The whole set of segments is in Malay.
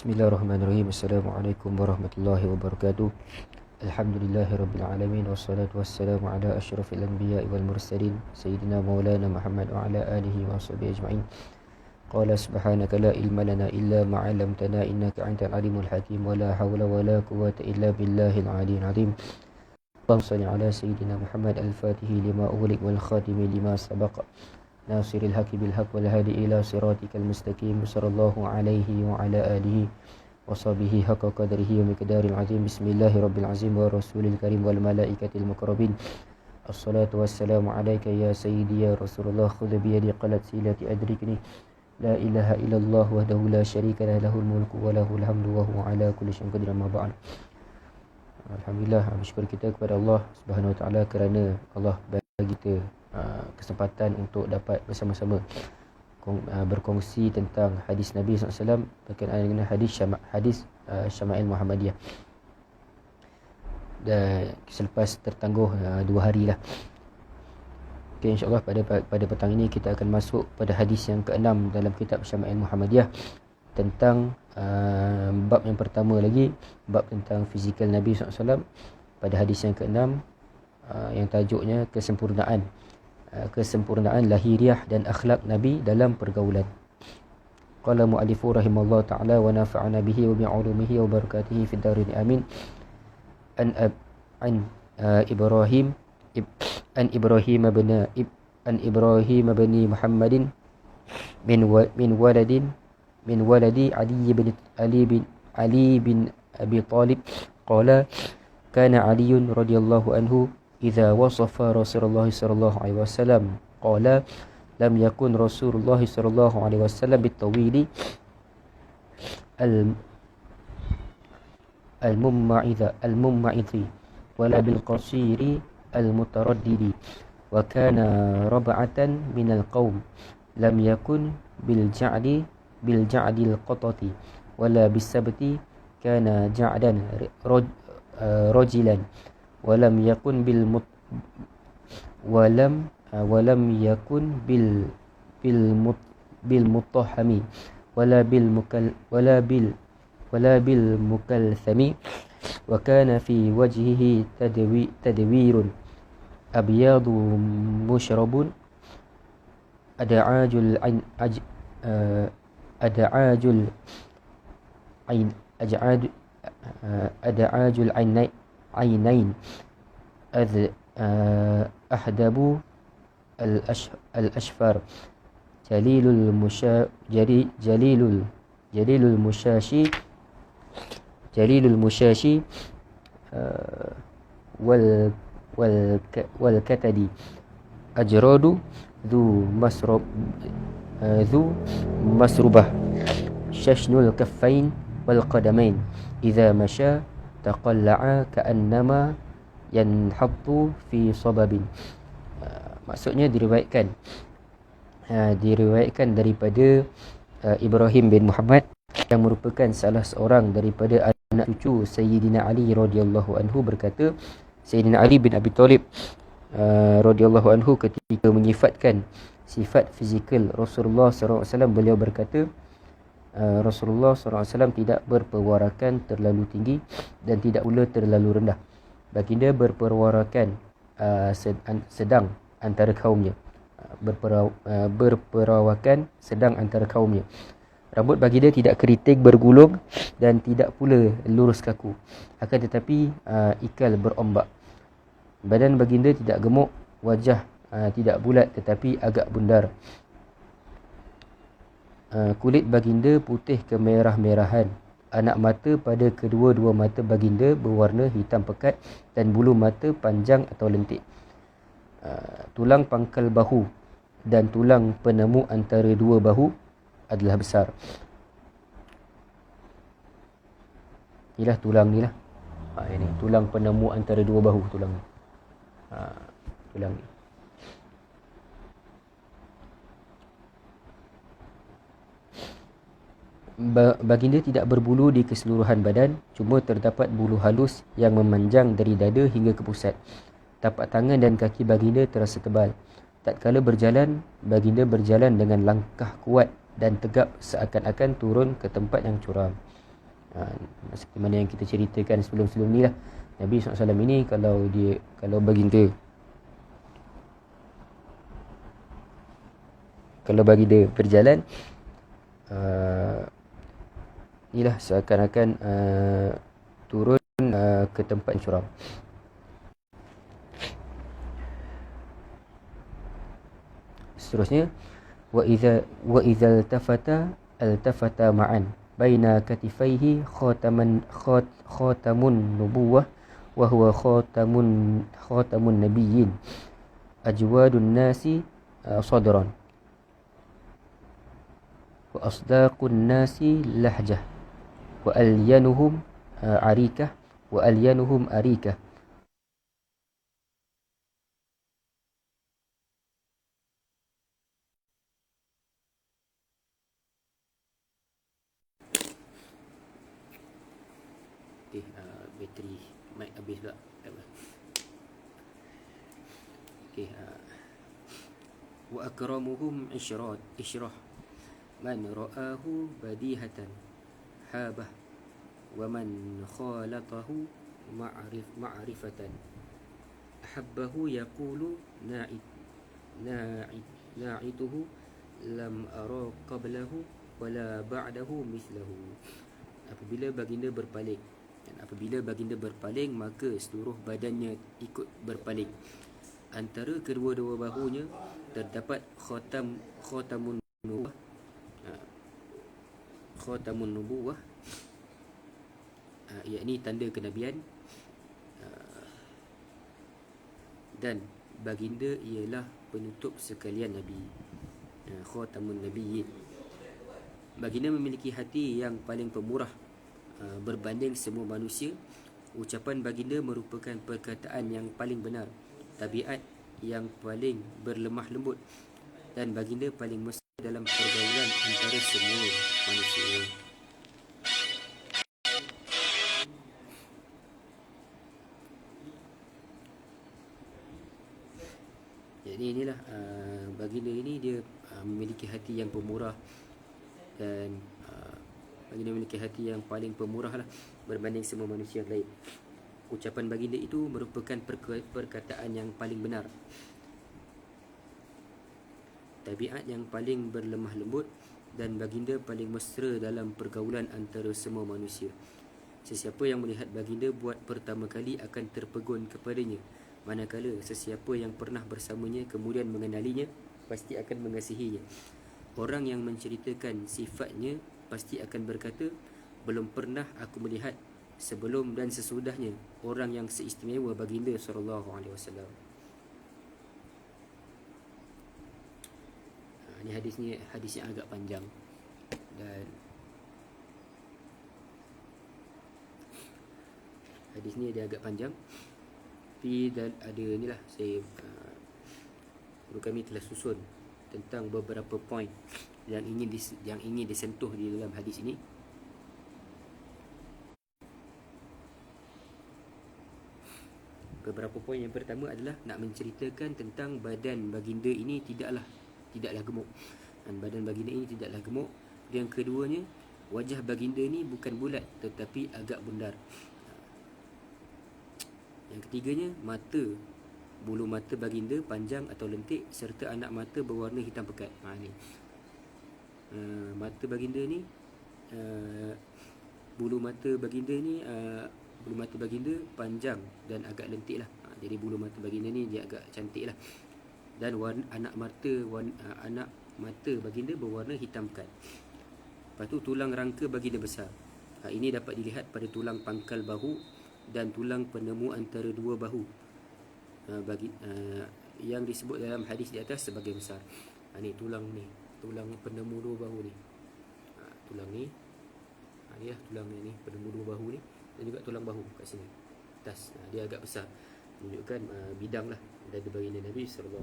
Bismillahirrahmanirrahim. Assalamualaikum warahmatullahi wabarakatuh. Alhamdulillahirabbil alamin wassalatu wassalamu ala asyrafil anbiya'i wal mursalin sayyidina maulana Muhammad wa ala alihi wa sahbihi ajma'in. Qala subhanaka la ilma lana illa ma 'allamtana innaka antal alimul hakim wa la hawla wa la quwwata illa billahil aliyyil azim. Allahumma shalli ala sayyidina Muhammad al-Fatihi lima ughliq wal khatimi lima sabaqa. Nasiril haqqi bil haqq wal hadi ila siratikal mustaqim. Sallallahu alaihi wa ala alihi wa sahbihi haqqa qadrihi wa miqdaril azim. Bismillahirabbil azim wa rasulil karim wal malaikatil muqarrabin. Assalatu wassalamu alayka ya sayyidi ya Rasulullah. Khudh bi yadi qalat silati adrikni. La ilaha illallah wahdahu la syarika lah, lahul mulku wa lahul hamdu wa huwa ala kulli syai'in qadir. Amma ba'd. Alhamdulillah, bersyukur kita kepada Allah Subhanahu wa taala kerana Allah bagi kita kesempatan untuk dapat bersama-sama berkongsi tentang hadis Nabi SAW berkenaan dengan hadis Syama'il Muhammadiyah. Dan selepas tertangguh 2 hari lah. Okay, insyaAllah pada petang ini kita akan masuk pada hadis yang ke-6 dalam kitab Syama'il Muhammadiyah, tentang bab yang pertama lagi, bab tentang fizikal Nabi SAW. Pada hadis yang ke-6 yang tajuknya kesempurnaan lahiriah dan akhlak Nabi dalam pergaulan. Qala mu'allifu rahimallahu ta'ala wa nafa'ana bihi wa bi'ulumihi wa barakatihi fid darin amin. An Ibrahim bin Muhammadin min waladi Ali bin Abi Talib qala kana Ali radhiyallahu anhu idza wasafa Rasulullah sallallahu alaihi wasallam qala lam yakun Rasulullah sallallahu alaihi wasallam bitawili al-mumma'idhi wala bil qasiri al-mutaraddidi wa kana rab'atan min al-qaum lam yakun bil ja'di al-qatati wala bis sabti kana ja'dan rajilan walam yakun walam yakun bil mutahhami wala bil mukalthami wa kana fi wajhihi tadwirun abyadu mushrabun ad'ajul ainain ahdabu al-ashfar jalilul mushashi wal katadi ajradu dhu masrubah shashnul kaffain wal qadamain idza masha taqalla'a ka'annama yanhattu fi sababin. Maksudnya diriwayatkan daripada Ibrahim bin Muhammad yang merupakan salah seorang daripada anak cucu Sayyidina Ali radhiyallahu anhu berkata, Sayyidina Ali bin Abi Talib radhiyallahu anhu ketika menyifatkan sifat fizikal Rasulullah SAW, beliau berkata Rasulullah SAW tidak berperwarakan terlalu tinggi dan tidak pula terlalu rendah. Baginda berperwarakan sedang antara kaumnya. Berperawakan sedang antara kaumnya. Rambut baginda tidak keriting bergulung dan tidak pula lurus kaku, akan tetapi ikal berombak. Badan baginda tidak gemuk, wajah tidak bulat tetapi agak bundar. Kulit baginda putih kemerah-merahan. Anak mata pada kedua-dua mata baginda berwarna hitam pekat dan bulu mata panjang atau lentik. Tulang pangkal bahu dan tulang penemu antara dua bahu adalah besar. Inilah tulang ni lah. Ini tulang penemu antara dua bahu, tulang ni. Tulang ni. Baginda tidak berbulu di keseluruhan badan, cuma terdapat bulu halus yang memanjang dari dada hingga ke pusat. Tapak tangan dan kaki baginda terasa tebal. Tatkala berjalan, baginda berjalan dengan langkah kuat dan tegap seakan-akan turun ke tempat yang curam. Seperti mana yang kita ceritakan sebelum-sebelum ni lah, Nabi SAW ini kalau baginda berjalan, inilah seakan-akan turun ke tempat curam. Seterusnya, wa idza altafata ma'an baina katifaihi khatamun nubuwah wa huwa khatamun nabiyyin ajwadun nasi sadran wa asdaqun nasi lahjah wa alyanuhum arikah wa alyanuhum arikah. Bateri mic habis pula. Wa akramuhum isyrah man ra'ahu badihatan habah wa man khalatahu ma'rifatan ahabbahu yaqulu na'ituhu lam ara qablahu wala ba'dahu mislahu. Apabila baginda berpaling, maka seluruh badannya ikut berpaling. Antara kedua-dua bahunya terdapat khatamun nubuwah, yakni tanda kenabian, dan baginda ialah penutup sekalian nabi, khatamun nabiyyin. Baginda memiliki hati yang paling pemurah berbanding semua manusia. Ucapan baginda merupakan perkataan yang paling benar, tabiat yang paling berlemah lembut, dan baginda paling mesra dalam pergaulan antara semua manusia. Jadi inilah baginda ini dia memiliki hati yang pemurah, dan baginda memiliki hati yang paling pemurah lah berbanding semua manusia yang lain. Ucapan baginda itu merupakan perkataan yang paling benar, tabiat yang paling berlemah lembut, dan baginda paling mesra dalam pergaulan antara semua manusia. Sesiapa yang melihat baginda buat pertama kali akan terpegun kepadanya, manakala sesiapa yang pernah bersamanya kemudian mengenalinya pasti akan mengasihinya. Orang yang menceritakan sifatnya pasti akan berkata, belum pernah aku melihat sebelum dan sesudahnya orang yang seistimewa baginda SAW. Ini hadis yang agak panjang, dan hadis ni dia agak panjang, tapi ada inilah kami telah susun tentang beberapa poin yang ingin disentuh di dalam hadis ini. Beberapa poin yang pertama adalah nak menceritakan tentang badan baginda ini tidaklah gemuk, dan badan baginda ini tidaklah gemuk. Yang keduanya, wajah baginda ini bukan bulat tetapi agak bundar. Yang ketiganya, bulu mata baginda panjang atau lentik, serta anak mata berwarna hitam pekat. Mata baginda ni, bulu mata baginda panjang dan agak lentik lah. Jadi bulu mata baginda ni dia agak cantik lah. Dan anak mata baginda berwarna hitam pekat. Lepas tu tulang rangka baginda besar. Ini dapat dilihat pada tulang pangkal bahu dan tulang penemu antara dua bahu, yang disebut dalam hadis di atas sebagai besar. Ni tulang penemu dua bahu ni. Tulang ni, ni lah tulang ni penemu dua bahu ni, dan juga tulang bahu kat sini atas. Dia agak besar, menunjukkan bidang lah dari baginda Nabi SAW.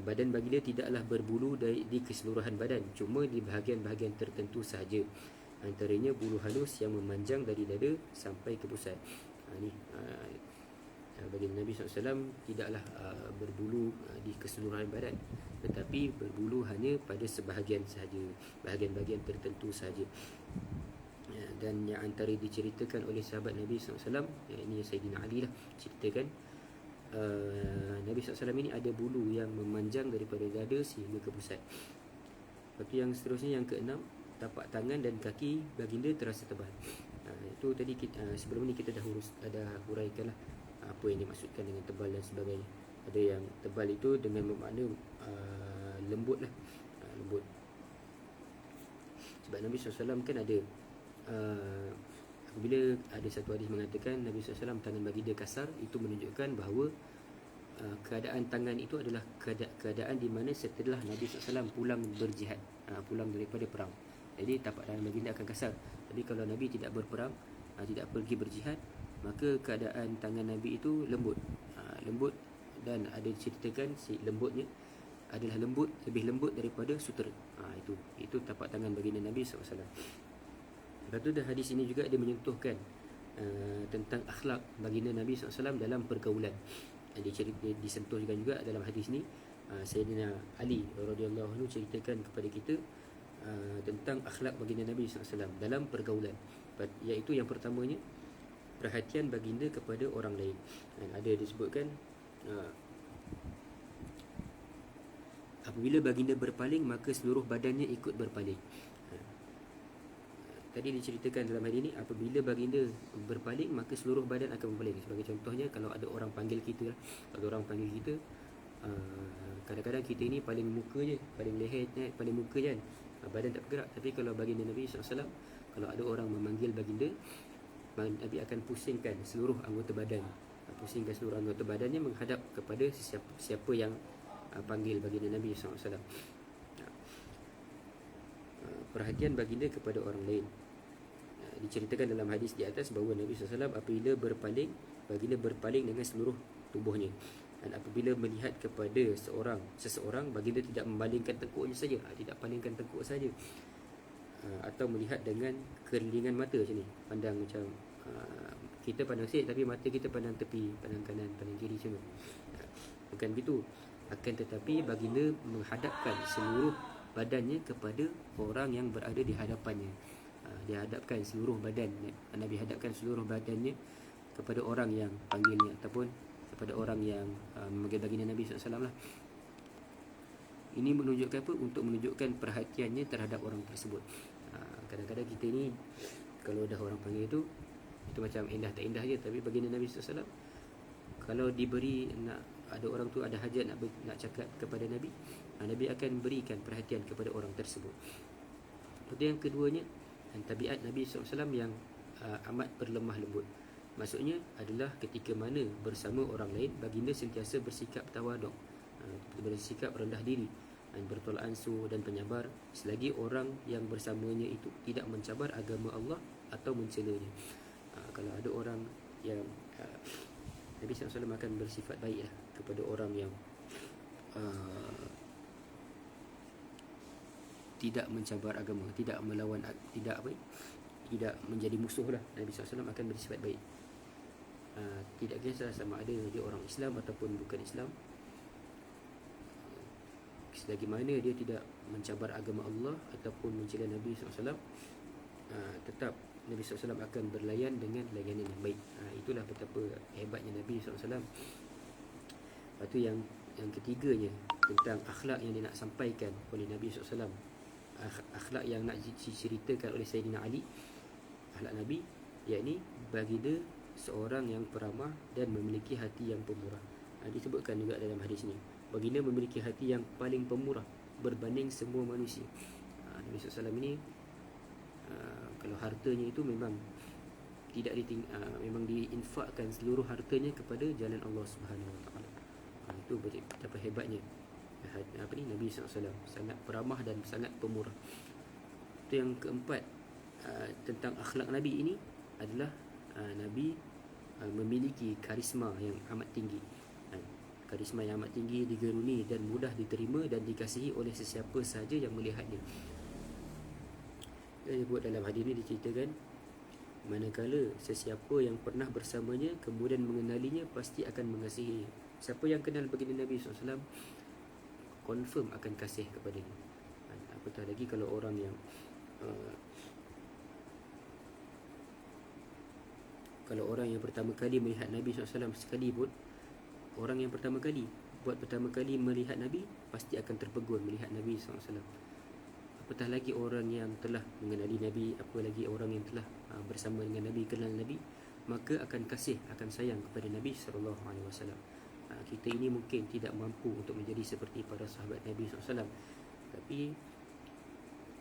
Badan baginda tidaklah berbulu di keseluruhan badan, cuma di bahagian-bahagian tertentu sahaja. Antaranya bulu halus yang memanjang dari dada sampai ke pusat. Baginda Nabi SAW tidaklah berbulu di keseluruhan badan, tetapi berbulu hanya pada sebahagian sahaja, bahagian-bahagian tertentu sahaja. Dan yang antara diceritakan oleh sahabat Nabi SAW, ini Sayyidina Ali lah ceritakan, Nabi SAW ini ada bulu yang memanjang daripada dada sehingga ke pusat. Lepas tu yang seterusnya, yang keenam, tapak tangan dan kaki baginda terasa tebal. Itu tadi sebelum ni kita dah huraikan lah apa yang dimaksudkan dengan tebal dan sebagainya. Ada yang tebal itu dengan bermakna lembut lah, lembut. Sebab Nabi SAW kan ada apabila ada satu hadis mengatakan Nabi SAW tangan baginda kasar, itu menunjukkan bahawa keadaan tangan itu adalah keadaan di mana setelah Nabi SAW pulang berjihad, pulang daripada perang. Jadi tapak tangan baginda akan kasar. Tapi kalau Nabi tidak berperang, tidak pergi berjihad, maka keadaan tangan Nabi itu lembut, lembut, dan ada diceritakan si lembutnya adalah lebih lembut daripada sutera. Itu tapak tangan baginda Nabi SAW. Lepas tu hadis ini juga dia menyentuhkan tentang akhlak baginda Nabi SAW dalam pergaulan. Disentuh juga dalam hadis ni. Sayyidina Ali radhiyallahu anhu ceritakan kepada kita tentang akhlak baginda Nabi SAW dalam pergaulan, iaitu yang pertamanya perhatian baginda kepada orang lain. Ada disebutkan apabila baginda berpaling, maka seluruh badannya ikut berpaling. Tadi diceritakan dalam hadis ini, apabila baginda berpaling, maka seluruh badan akan berpaling. Sebagai contohnya, kalau ada orang panggil kita, kadang-kadang kita ini paling muka je, paling leher, paling muka je kan, badan tak bergerak. Tapi kalau baginda Nabi SAW, kalau ada orang memanggil baginda, Nabi akan pusingkan seluruh anggota badan, badannya menghadap kepada siapa yang panggil baginda Nabi SAW. Perhatian baginda kepada orang lain. Diceritakan dalam hadis di atas bahawa Nabi SAW apabila berpaling, baginda berpaling dengan seluruh tubuhnya. Dan apabila melihat kepada seseorang, baginda tidak membalingkan tengkuknya saja, tidak palingkan tengkuk saja, atau melihat dengan kelilingan mata macam ni, pandang macam kita pandang sikit tapi mata kita pandang tepi, pandang kanan, pandang kiri macam tu. Bukan begitu, akan tetapi baginda menghadapkan seluruh badannya kepada orang yang berada di hadapannya. Dia hadapkan seluruh badan, Nabi hadapkan seluruh badannya kepada orang yang panggilnya, ataupun kepada orang yang memanggil baginda Nabi SAW lah. Ini menunjukkan apa? Untuk menunjukkan perhatiannya terhadap orang tersebut. Kadang-kadang kita ni kalau dah orang panggil itu macam indah tak indah je. Tapi baginda Nabi SAW, kalau diberi, ada orang tu ada hajat nak cakap kepada Nabi, Nabi akan berikan perhatian kepada orang tersebut. Itu yang keduanya, tabiat Nabi SAW yang amat berlemah lembut. Maksudnya adalah ketika mana bersama orang lain, baginda sentiasa bersikap tawaduk, bersikap rendah diri, bertolak ansur dan penyabar, selagi orang yang bersamanya itu tidak mencabar agama Allah atau mencelanya. Kalau ada orang yang Nabi SAW akan bersifat baiklah kepada orang yang tidak mencabar agama, tidak melawan, tidak menjadi musuh lah. Nabi SAW akan bersifat baik. Tidak kisah sama ada dia orang Islam ataupun bukan Islam, selagi mana dia tidak mencabar agama Allah ataupun mencela Nabi SAW, tetap Nabi SAW akan berlayan dengan layanan yang baik. Itulah betapa hebatnya Nabi SAW. Lepas tu yang ketiganya, tentang akhlak yang dia nak sampaikan oleh Nabi SAW, akhlak yang nak diceritakan oleh Sayyidina Ali, akhlak Nabi, yakni baginda seorang yang peramah dan memiliki hati yang pemurah. Disebutkan juga dalam hadis ni, baginda memiliki hati yang paling pemurah berbanding semua manusia. Nabi SAW ini kalau hartanya itu memang tidak memang diinfakkan seluruh hartanya kepada jalan Allah Subhanahu Wa Taala. Itu betapa hebatnya Nabi SAW, sangat peramah dan sangat pemurah. Itu yang keempat, tentang akhlak Nabi ini adalah Nabi memiliki karisma yang amat tinggi. Karisma yang amat tinggi, digeruni dan mudah diterima dan dikasihi oleh sesiapa sahaja yang melihatnya. Dia buat dalam hadis ini diceritakan, manakala sesiapa yang pernah bersamanya kemudian mengenalinya, pasti akan mengasihi. Siapa yang kenal baginda Nabi SAW, confirm akan kasih kepadanya. Apatah lagi kalau orang yang Kalau orang yang pertama kali melihat Nabi SAW sekalipun, orang yang pertama kali melihat Nabi pasti akan terpegun melihat Nabi SAW. Apatah lagi orang yang telah mengenali Nabi, apa lagi orang yang telah bersama dengan Nabi, kenal Nabi, maka akan kasih, akan sayang kepada Nabi SAW. Kita ini mungkin tidak mampu untuk menjadi seperti para sahabat Nabi SAW, tapi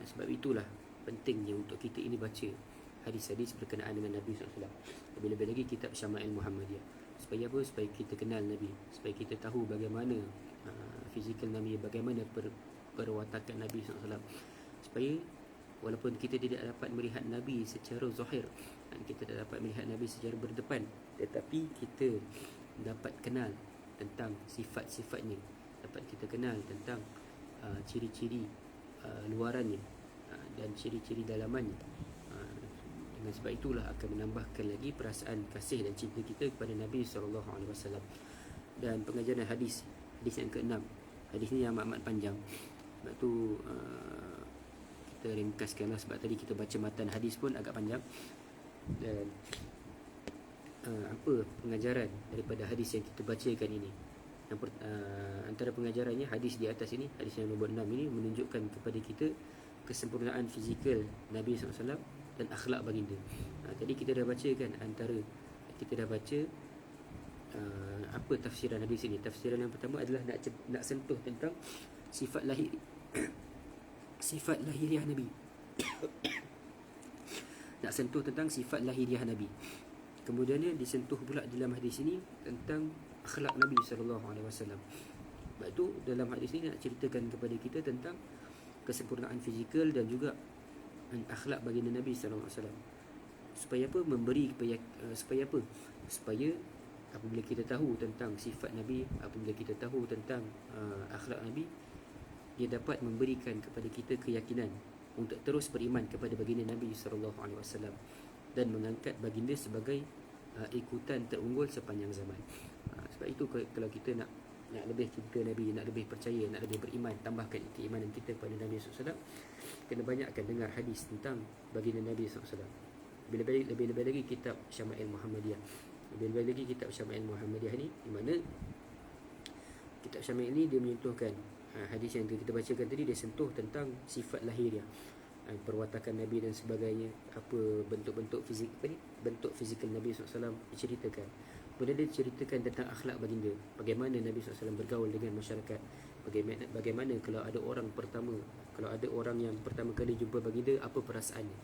sebab itulah pentingnya untuk kita ini baca hadis-hadis berkenaan dengan Nabi SAW. Lebih-lebih lagi kitab Syama'il Muhammadiyah. Supaya apa? Supaya kita kenal Nabi, supaya kita tahu bagaimana fizikal Nabi, bagaimana perwatakan Nabi SAW. Supaya walaupun kita tidak dapat melihat Nabi secara zahir, kita tidak dapat melihat Nabi secara berdepan, tetapi kita dapat kenal tentang sifat-sifatnya, dapat kita kenal tentang ciri-ciri luarannya dan ciri-ciri dalamannya. Dengan sebab itulah akan menambahkan lagi perasaan kasih dan cinta kita kepada Nabi SAW. Dan pengajaran hadis yang ke-6, hadis ni amat panjang, sebab tu kita ringkaskanlah, sebab tadi kita baca matan hadis pun agak panjang. Dan apa pengajaran daripada hadis yang kita bacakan ini? Antara pengajarannya, hadis di atas ini, hadis yang nombor 6 ini menunjukkan kepada kita kesempurnaan fizikal Nabi SAW dan akhlak baginda. Tadi kita dah baca kan, kita dah baca apa tafsiran hadis ini. Tafsiran yang pertama adalah nak sentuh tentang sifat lahir sifat lahiriah Nabi. Nak sentuh tentang sifat lahiriah Nabi. Kemudiannya disentuh pula dalam hadis ini tentang akhlak Nabi SAW. Sebab tu dalam hadis ini nak ceritakan kepada kita tentang kesempurnaan fizikal dan juga akhlak baginda Nabi SAW. Supaya apa? Supaya apa? Supaya apabila kita tahu tentang sifat Nabi, apabila kita tahu tentang akhlak Nabi, dia dapat memberikan kepada kita keyakinan untuk terus beriman kepada baginda Nabi SAW dan mengangkat baginda sebagai ikutan terunggul sepanjang zaman. Sebab itu kalau kita nak lebih cinta Nabi, nak lebih percaya, nak lebih beriman, tambahkan keimanan kita kepada Nabi SAW, kena banyakkan dengar hadis tentang baginda Nabi SAW. Lebih-lebih lagi kitab Syama'il Muhammadiyah. Lebih-lebih lagi kitab Syama'il Muhammadiyah ni, di mana kitab Syama'il ni dia menyentuhkan hadis yang kita bacakan tadi, dia sentuh tentang sifat lahiriah, perwatakan Nabi dan sebagainya, apa bentuk-bentuk fizik, bentuk fizikal Nabi SAW diceritakan. Kemudian dia ceritakan tentang akhlak baginda, bagaimana Nabi SAW bergaul dengan masyarakat, bagaimana kalau ada orang yang pertama kali jumpa baginda, apa perasaannya,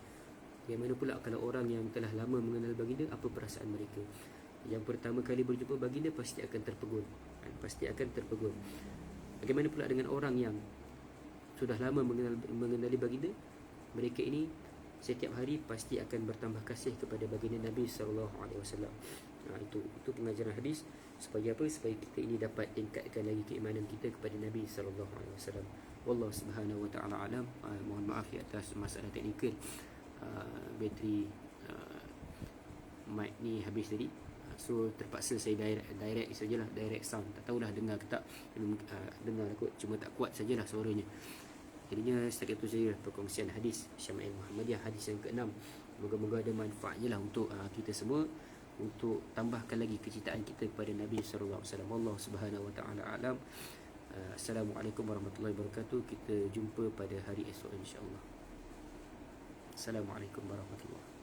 bagaimana pula kalau orang yang telah lama mengenal baginda, apa perasaan mereka. Yang pertama kali berjumpa baginda pasti akan terpegun. Bagaimana pula dengan orang yang sudah lama mengenali baginda, mereka ini setiap hari pasti akan bertambah kasih kepada baginda Nabi SAW. Itu pengajaran hadis. Supaya apa? Supaya kita ini dapat tingkatkan lagi keimanan kita kepada Nabi SAW. Wallahu subhanahu wa ta'ala alam. Mohon maaf ya atas masalah teknikal. Bateri mic ni habis tadi, so terpaksa saya direct sajalah, direct sound. Tak tahulah dengar ke tak. Dengar kot, cuma tak kuat sajalah suaranya. Jadinya setakat itu saja perkongsian hadis Syama'il Muhammadiyah, hadis yang ke-6. Moga-moga ada manfaatnya lah untuk kita semua, untuk tambahkan lagi kecintaan kita kepada Nabi SAW. Allah subhanahu wa ta'ala alam. Assalamualaikum warahmatullahi wabarakatuh. Kita jumpa pada hari esok insyaAllah. Assalamualaikum warahmatullahi wabarakatuh.